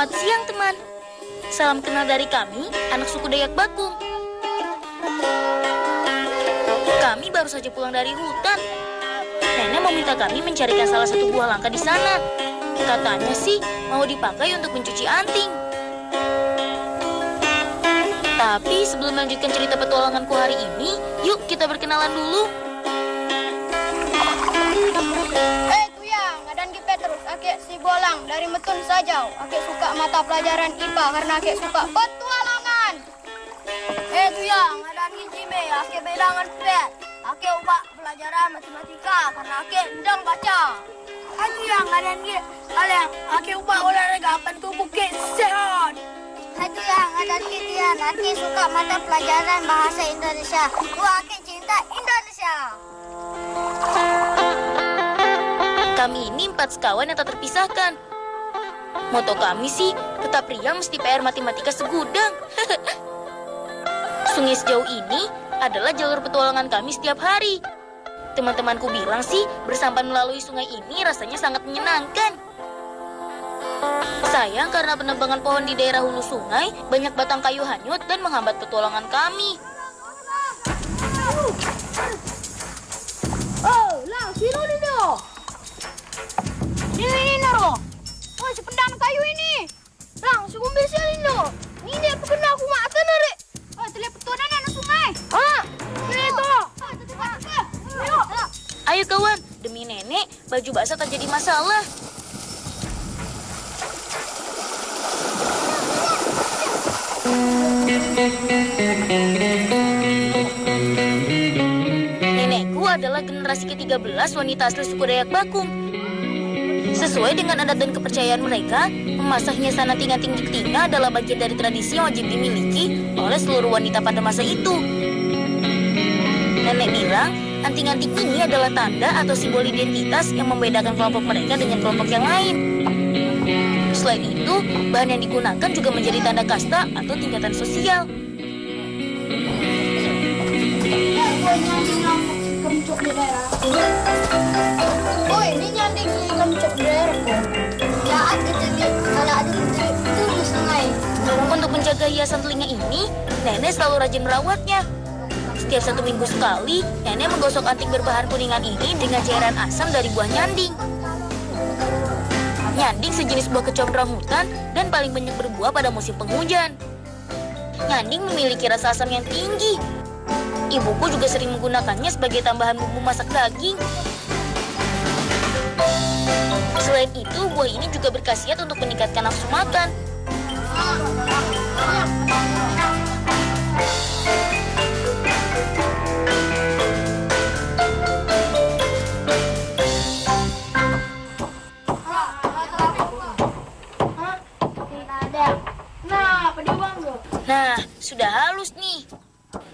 Selamat siang, teman. Salam kenal dari kami, anak suku Dayak Bakung. Kami baru saja pulang dari hutan. Nenek meminta kami mencarikan salah satu buah langka di sana. Katanya sih mau dipakai untuk mencuci anting. Tapi sebelum melanjutkan cerita petualanganku hari ini, yuk kita berkenalan dulu. Tuyang, ngadan kita terus. Ake si bolang dari Metun Sajau. Ake suka mata pelajaran IPA karena ake suka petualangan. Tuyang, ngadan Jime. Ake bilangan pet. Ake ubah pelajaran matematika karena ake ndang baca. Tuyang, ngadan kalian. Ake ubah olahraga apa tubuh ke sehat. Tuyang, ngadan Tian. Ake suka mata pelajaran bahasa Indonesia. Ake cinta Indonesia. Kami ini 4 sekawan yang tak terpisahkan. Moto kami sih, tetap riang mesti PR matematika segudang. Sungai sejauh ini adalah jalur petualangan kami setiap hari. Teman-temanku bilang sih, bersampan melalui sungai ini rasanya sangat menyenangkan. Sayang karena penebangan pohon di daerah hulu sungai, banyak batang kayu hanyut dan menghambat petualangan kami. Sino nino? Ini naro. Oh, sepedang kayu ini. Lang, sukumbil siya nino. Ini apa kena aku mata nare. Oh, teleponan anak sungai. Itu. Ayo kawan, demi nenek, baju basah tak jadi masalah. Nenekku adalah generasi ke-13 wanita asli suku Dayak Bakung. Sesuai dengan adat dan kepercayaan mereka, memasaknya anting-anting di telinga adalah bagian dari tradisi yang wajib dimiliki oleh seluruh wanita pada masa itu. Nenek bilang, anting-anting ini adalah tanda atau simbol identitas yang membedakan kelompok mereka dengan kelompok yang lain. Selain itu, bahan yang digunakan juga menjadi tanda kasta atau tingkatan sosial. Oh, ini nyanding si kencok di daerah kok. Ya, kalau ada itu di sungai. Untuk menjaga hiasan telinga ini, nenek selalu rajin merawatnya. Setiap 1 minggu sekali, nenek menggosok anting berbahan kuningan ini dengan cairan asam dari buah nyanding. Nyanding sejenis buah kecombrang hutan dan paling banyak berbuah pada musim penghujan. Nyanding memiliki rasa asam yang tinggi. Ibuku juga sering menggunakannya sebagai tambahan bumbu masak daging. Selain itu, buah ini juga berkhasiat untuk meningkatkan nafsu makan. Nah, sudah halus nih.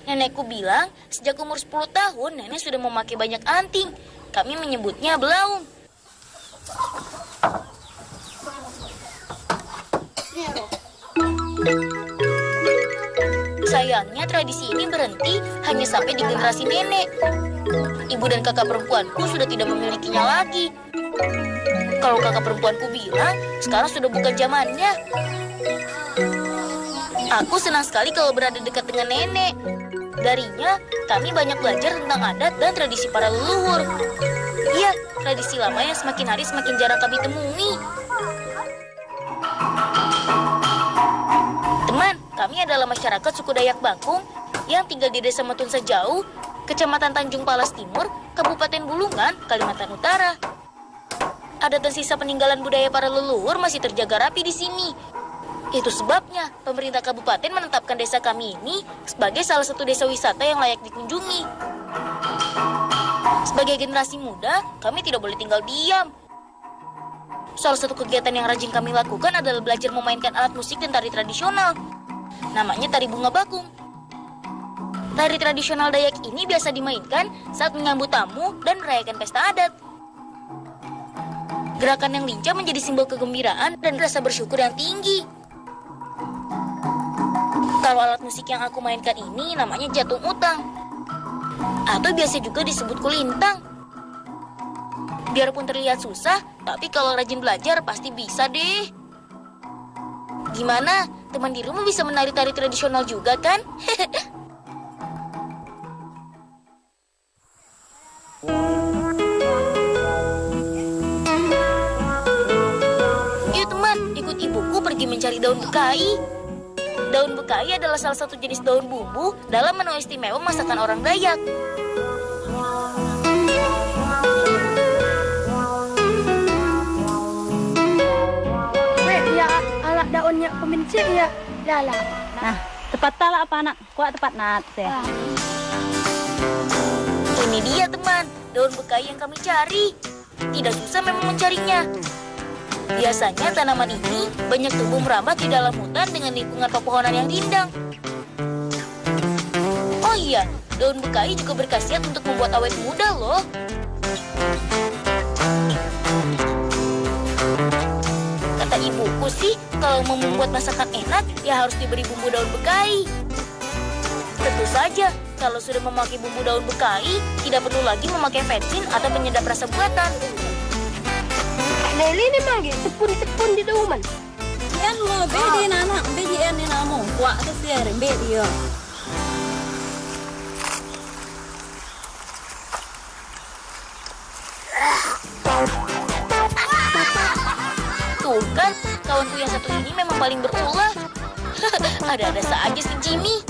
Nenekku bilang, sejak umur 10 tahun, nenek sudah memakai banyak anting. Kami menyebutnya belaung. Sayangnya tradisi ini berhenti hanya sampai di generasi nenek. Ibu dan kakak perempuanku sudah tidak memilikinya lagi. Kalau kakak perempuanku bilang, sekarang sudah bukan zamannya. Aku senang sekali kalau berada dekat dengan nenek. Darinya, kami banyak belajar tentang adat dan tradisi para leluhur. Iya, tradisi lama yang semakin hari semakin jarang kami temui. Teman, kami adalah masyarakat suku Dayak Bakung yang tinggal di Desa Metun Sajau, Kecamatan Tanjung Palas Timur, Kabupaten Bulungan, Kalimantan Utara. Adat dan sisa peninggalan budaya para leluhur masih terjaga rapi di sini. Itu sebabnya pemerintah kabupaten menetapkan desa kami ini sebagai salah satu desa wisata yang layak dikunjungi. Sebagai generasi muda, kami tidak boleh tinggal diam. Salah satu kegiatan yang rajin kami lakukan adalah belajar memainkan alat musik dan tari tradisional. Namanya tari bunga bakung. Tari tradisional Dayak ini biasa dimainkan saat menyambut tamu dan merayakan pesta adat. Gerakan yang lincah menjadi simbol kegembiraan dan rasa bersyukur yang tinggi. Kalau alat musik yang aku mainkan ini namanya jatung utang. Atau biasa juga disebut kulintang. Biarpun terlihat susah, tapi kalau rajin belajar pasti bisa deh. Gimana? Teman di rumah bisa menari tari tradisional juga kan? Yuk teman, ikut ibuku pergi mencari daun bekai. Daun bekai adalah salah satu jenis daun bumbu dalam menu istimewa masakan orang Dayak. Ya, alat daunnya pemincik ya. Lala. Nah, tepat tak apa nak? Kuat tepat nak teh. Ini dia teman, daun bekai yang kami cari. Tidak susah memang mencarinya. Biasanya tanaman ini banyak tumbuh merambat di dalam hutan dengan lingkungan pepohonan yang rindang. Oh iya, daun bekai juga berkhasiat untuk membuat awet muda loh. Kata ibuku sih, kalau mau membuat masakan enak, ya harus diberi bumbu daun bekai. Tentu saja, kalau sudah memakai bumbu daun bekai, tidak perlu lagi memakai vetsin atau penyedap rasa buatan. Nelly ni manggil tepun-tepun di dauman. Yan mo, bedi na anak, bedi yan ni namo. Kuat tu siya rin, bedi yo. Tuh kan, kawanku yang satu ini memang paling berulah. Ada-ada saja si Jimmy.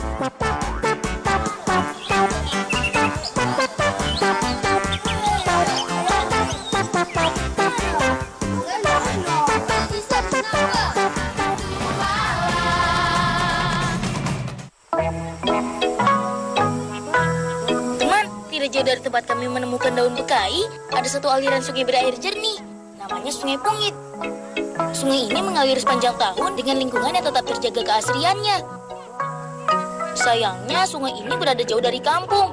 Teman, tidak jauh dari tempat kami menemukan daun bekai, ada satu aliran sungai berair jernih. Namanya Sungai Pungit. Sungai ini mengalir sepanjang tahun dengan lingkungan yang tetap terjaga keasriannya. Sayangnya, sungai ini berada jauh dari kampung.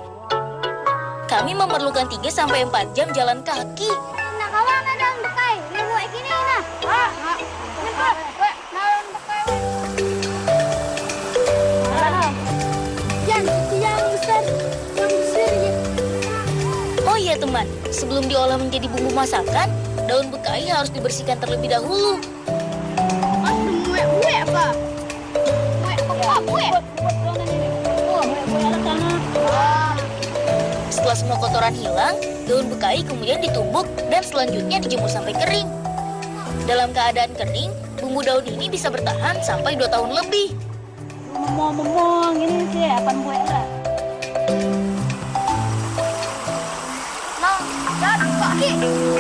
Kami memerlukan 3-4 jam jalan kaki. Nah, kawan ada daun bekai. Ini buat gini nah. Daun bekai. Yang besar ya. Oh iya teman, sebelum diolah menjadi bumbu masakan, daun bekai harus dibersihkan terlebih dahulu. Buat apa? Buat. Setelah semua kotoran hilang, daun bekai kemudian ditumbuk dan selanjutnya dijemur sampai kering. Dalam keadaan kering, bumbu daun ini bisa bertahan sampai 2 tahun lebih. Momong ini sih apa buat lah. Nah, dan kaki.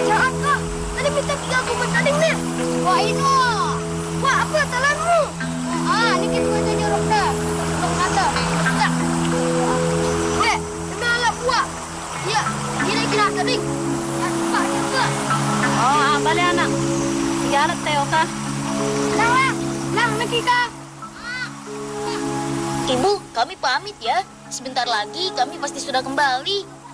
Jangan kak. Tadi minta 3 kubur tadi nih. Wah ini. Wah apa talanmu? Ini kita aja jorok dah. Sebelum kata. Tak. Demi alat buat. Ya, kira-kira kering. Ya, cepat juga. Oh, balik anak. Tiga alat teh oka. Nah, Nakika. Ibu, kami pamit ya. Sebentar lagi kami pasti sudah kembali.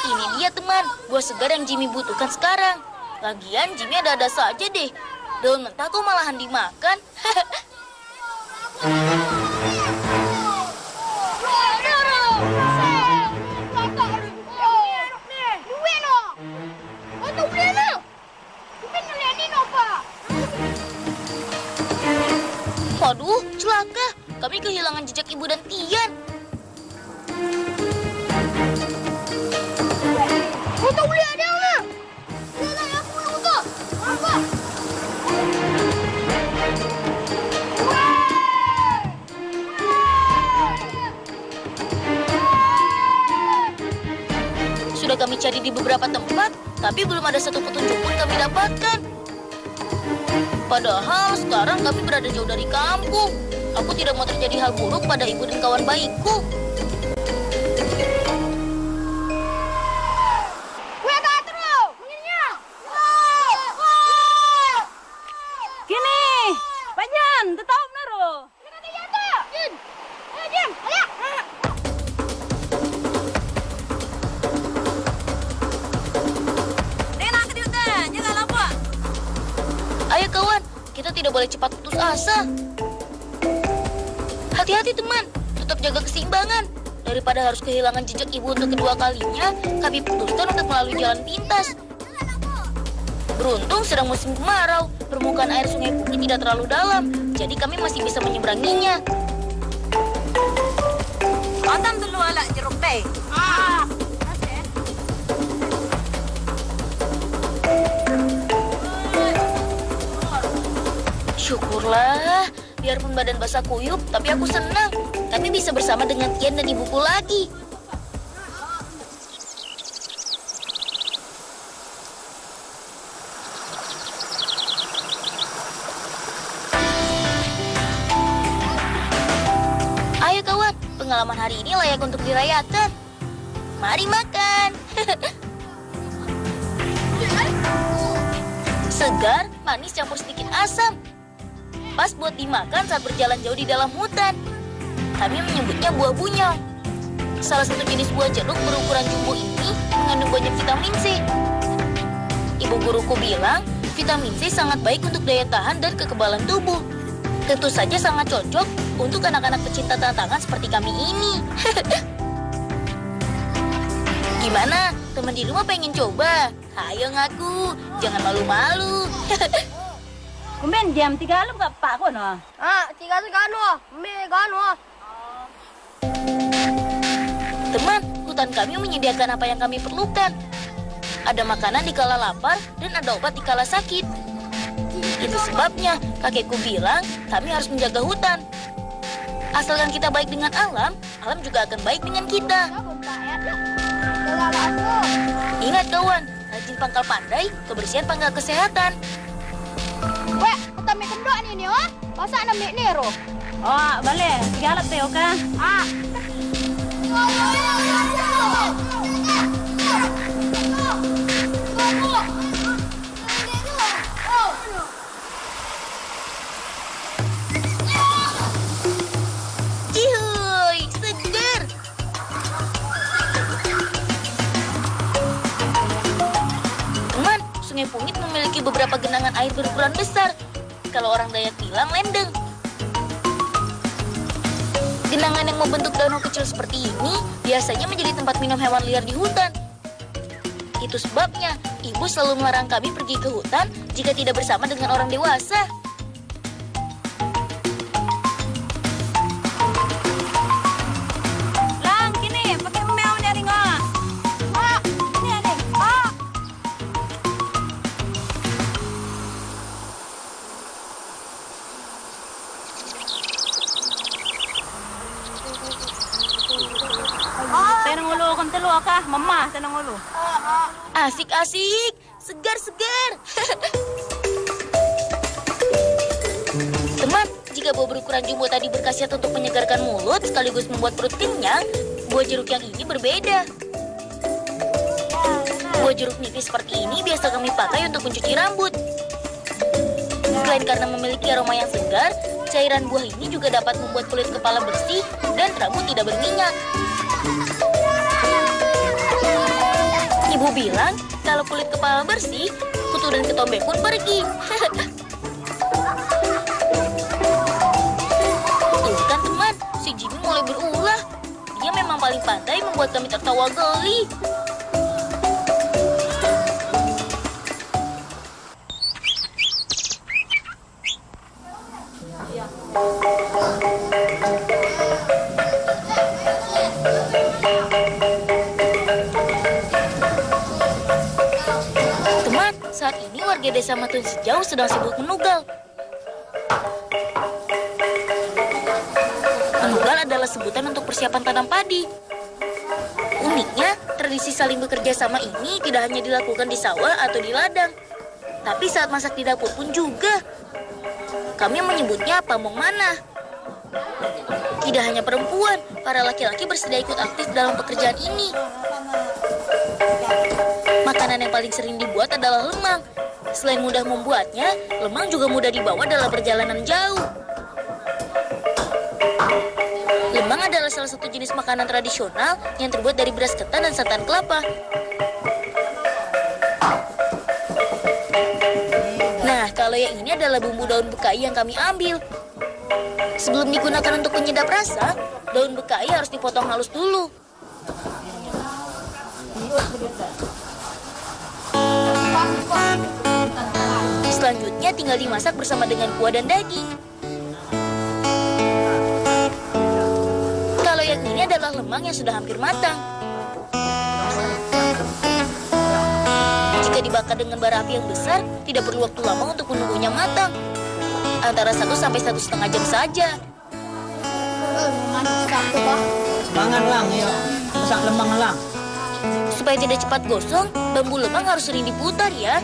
Ini dia teman, buah segar yang Jimmy butuhkan sekarang. Lagian Jimmy ada-ada saja deh. Daun mentah kok malahan dimakan. Waduh, celaka. Kami kehilangan jejak ibu dan Tian. Untuk beli ada nggak? Lihat aku untuk apa? Sudah kami cari di beberapa tempat, tapi belum ada satu petunjuk pun kami dapatkan. Padahal sekarang kami berada jauh dari kampung. Aku tidak mau terjadi hal buruk pada ibu dan kawan baikku. Gini, Pak Jan, tetap naro. Ayo kawan, kita tidak boleh cepat putus asa. Hati-hati teman, tetap jaga keseimbangan. Daripada harus kehilangan jejak ibu untuk kedua kalinya, kami putuskan untuk melalui jalan pintas. Beruntung sedang musim kemarau, permukaan air Sungai Pungi tidak terlalu dalam, jadi kami masih bisa menyeberanginya. Otam dulu ala jeruk teh. Syukurlah, biarpun badan basah kuyup, tapi aku senang. Kami bisa bersama dengan Tian dan ibuku lagi. Ayo kawan, pengalaman hari ini layak untuk dirayakan. Mari makan. Segar, manis campur sedikit asam. Pas buat dimakan saat berjalan jauh di dalam hutan. Kami menyebutnya buah bunyong. Salah satu jenis buah jeruk berukuran jumbo ini mengandung banyak vitamin C. Ibu guruku bilang, vitamin C sangat baik untuk daya tahan dan kekebalan tubuh. Tentu saja sangat cocok untuk anak-anak pecinta tantangan seperti kami ini. Gimana? Teman di rumah pengen coba? Ayo ngaku, jangan malu-malu. Kumen jam 3 alam gak pak ko no? Tiga segano, megano. Teman, hutan kami menyediakan apa yang kami perlukan. Ada makanan di kala lapar dan ada obat di kala sakit. Itu sebabnya kakekku bilang kami harus menjaga hutan. Asalkan kita baik dengan alam, alam juga akan baik dengan kita. Ingat kawan, rajin pangkal pandai, kebersihan pangkal kesehatan. Weh, kita make kendok ni oh. Masa nak make ni roh? Oh, boleh. 3 alam teh oka. Cihuy, seger. Teman, Sungai Pungit memiliki beberapa genangan air berukuran besar. Kalau orang Dayak bilang lendeng. Genangan yang membentuk danau kecil seperti ini biasanya menjadi tempat minum hewan liar di hutan. Itu sebabnya ibu selalu melarang kami pergi ke hutan jika tidak bersama dengan orang dewasa. Lang, kini pakai meow dari ngak. Ini ada. Tenang ulo kon telu ka, mama tenang ulo. Asik-asik, segar-segar. Teman, jika buah berukuran jumbo tadi berkhasiat untuk menyegarkan mulut sekaligus membuat perut kenyang, buah jeruk yang ini berbeda. Buah jeruk nipis seperti ini biasa kami pakai untuk mencuci rambut. Selain karena memiliki aroma yang segar, cairan buah ini juga dapat membuat kulit kepala bersih dan rambut tidak berminyak. Ibu bilang, kalau kulit kepala bersih, kutu dan ketombe pun pergi. Tuh kan teman, si Jimmy mulai berulah. Dia memang paling pandai membuat kami tertawa geli. Teman, saat ini warga desa Matun Sejauh sedang sibuk menugal. Menugal adalah sebutan untuk persiapan tanam padi. Uniknya, tradisi saling bekerja sama ini tidak hanya dilakukan di sawah atau di ladang, tapi saat masak di dapur pun juga. Kami menyebutnya pamong manah. Tidak hanya perempuan, para laki-laki bersedia ikut aktif dalam pekerjaan ini. Makanan yang paling sering dibuat adalah lemang. Selain mudah membuatnya, lemang juga mudah dibawa dalam perjalanan jauh. Lemang adalah salah satu jenis makanan tradisional yang terbuat dari beras ketan dan santan kelapa. Nah, kalau yang ini adalah bumbu daun bekai yang kami ambil. Sebelum digunakan untuk penyedap rasa, daun bekai harus dipotong halus dulu. Selanjutnya tinggal dimasak bersama dengan kuah dan daging. Kalau yang ini adalah lemang yang sudah hampir matang. Jika dibakar dengan bara api yang besar, tidak perlu waktu lama untuk menunggunya matang. Antara 1 sampai 1,5 jam saja. Semangat lang, ayo. Masak lemang lang. Supaya tidak cepat gosong, bambu lemang harus sering diputar ya.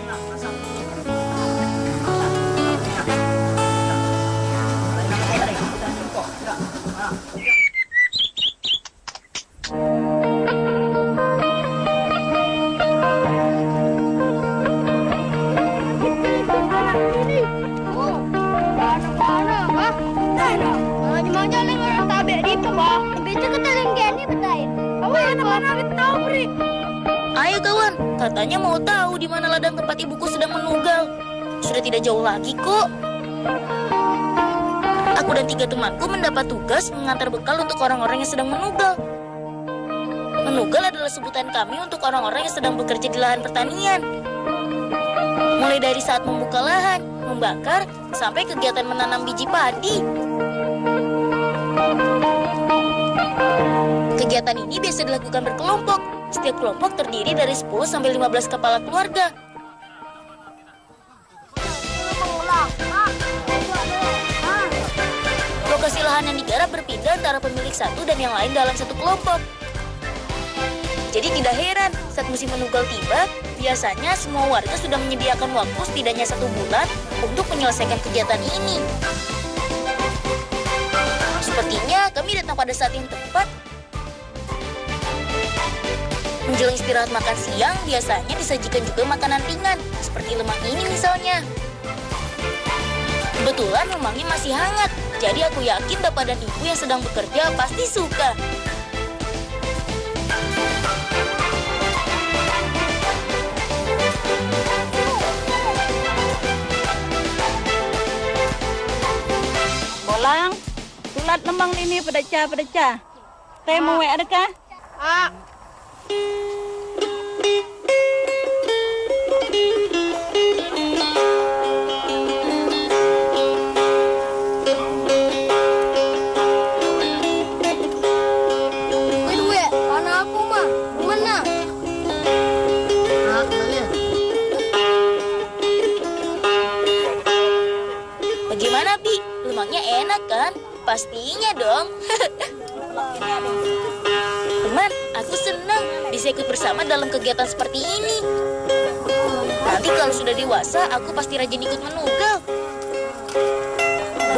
Ayo kawan, katanya mau tahu di mana ladang tempat ibuku sedang menugal. Sudah tidak jauh lagi kok. Aku dan 3 temanku mendapat tugas mengantar bekal untuk orang-orang yang sedang menugal. Menugal adalah sebutan kami untuk orang-orang yang sedang bekerja di lahan pertanian. Mulai dari saat membuka lahan, membakar, sampai kegiatan menanam biji padi. Kegiatan ini biasa dilakukan berkelompok. Setiap kelompok terdiri dari 10 sampai 15 kepala keluarga. Lokasi lahan yang digarap berpindah antara pemilik satu dan yang lain dalam satu kelompok. Jadi tidak heran saat musim menugal tiba, biasanya semua warga sudah menyediakan waktu setidaknya 1 bulan untuk menyelesaikan kegiatan ini. Sepertinya kami datang pada saat yang tepat. Menjelang istirahat makan siang, biasanya disajikan juga makanan ringan, seperti lemang ini misalnya. Kebetulan lemangnya masih hangat, jadi aku yakin Bapak dan Ibu yang sedang bekerja pasti suka. Bolang, tulat lemang ini pedecah. Teh mau adakah? Bagaimana, Bi? Lemangnya enak kan? Pastinya dong. Teman, aku senang bisa ikut bersama dalam kegiatan seperti ini. Nanti kalau sudah dewasa, aku pasti rajin ikut menugal.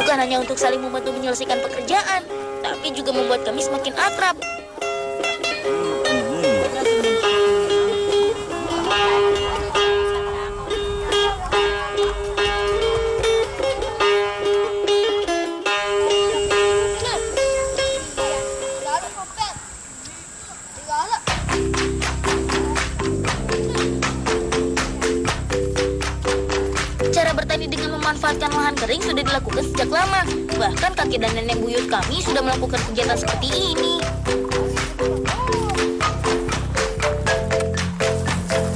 Bukan hanya untuk saling membantu menyelesaikan pekerjaan, tapi juga membuat kami semakin akrab. Cara bertani dengan memanfaatkan lahan kering sudah dilakukan sejak lama. Bahkan kakek dan nenek buyut kami sudah melakukan kegiatan seperti ini.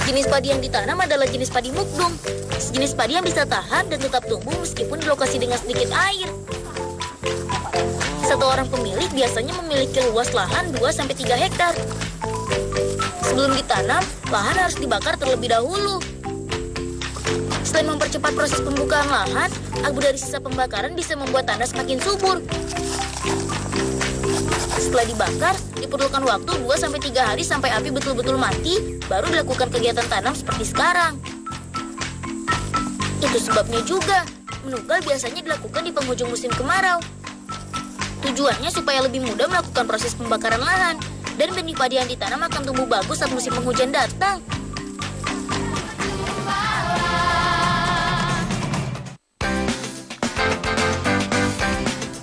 Jenis padi yang ditanam adalah jenis padi mukdung. Sejenis padi yang bisa tahan dan tetap tumbuh meskipun di lokasi dengan sedikit air. Satu orang pemilik biasanya memiliki luas lahan 2-3 hektar. Sebelum ditanam, lahan harus dibakar terlebih dahulu. Selain mempercepat proses pembukaan lahan, abu dari sisa pembakaran bisa membuat tanah semakin subur. Setelah dibakar, diperlukan waktu 2-3 hari sampai api betul-betul mati, baru dilakukan kegiatan tanam seperti sekarang. Itu sebabnya juga, menugal biasanya dilakukan di penghujung musim kemarau. Tujuannya supaya lebih mudah melakukan proses pembakaran lahan, dan benih padi yang ditanam akan tumbuh bagus saat musim penghujan datang.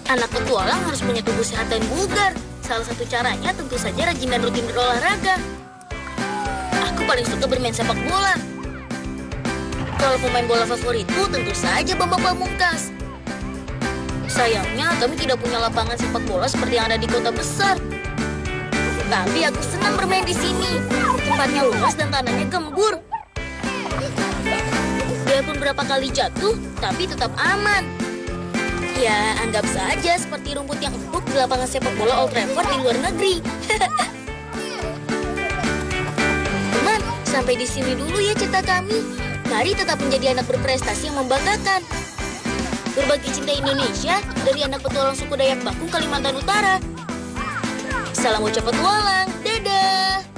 Anak petualang harus punya tubuh sehat dan bugar. Salah satu caranya tentu saja rajin dan rutin berolahraga. Aku paling suka bermain sepak bola. Kalau pemain bola favoritku tentu saja Bambang Pamungkas. Sayangnya kami tidak punya lapangan sepak bola seperti yang ada di kota besar. Tapi aku senang bermain di sini. Tempatnya luas dan tanahnya gembur. Biarpun berapa kali jatuh, tapi tetap aman. Ya, anggap saja seperti rumput yang empuk di lapangan sepak bola Old Trafford di luar negeri. Teman, sampai di sini dulu ya cerita kami. Mari tetap menjadi anak berprestasi yang membanggakan. Berbagi cinta Indonesia dari anak petualang suku Dayak Bakung, Kalimantan Utara. Salam ucap petualang, dadah!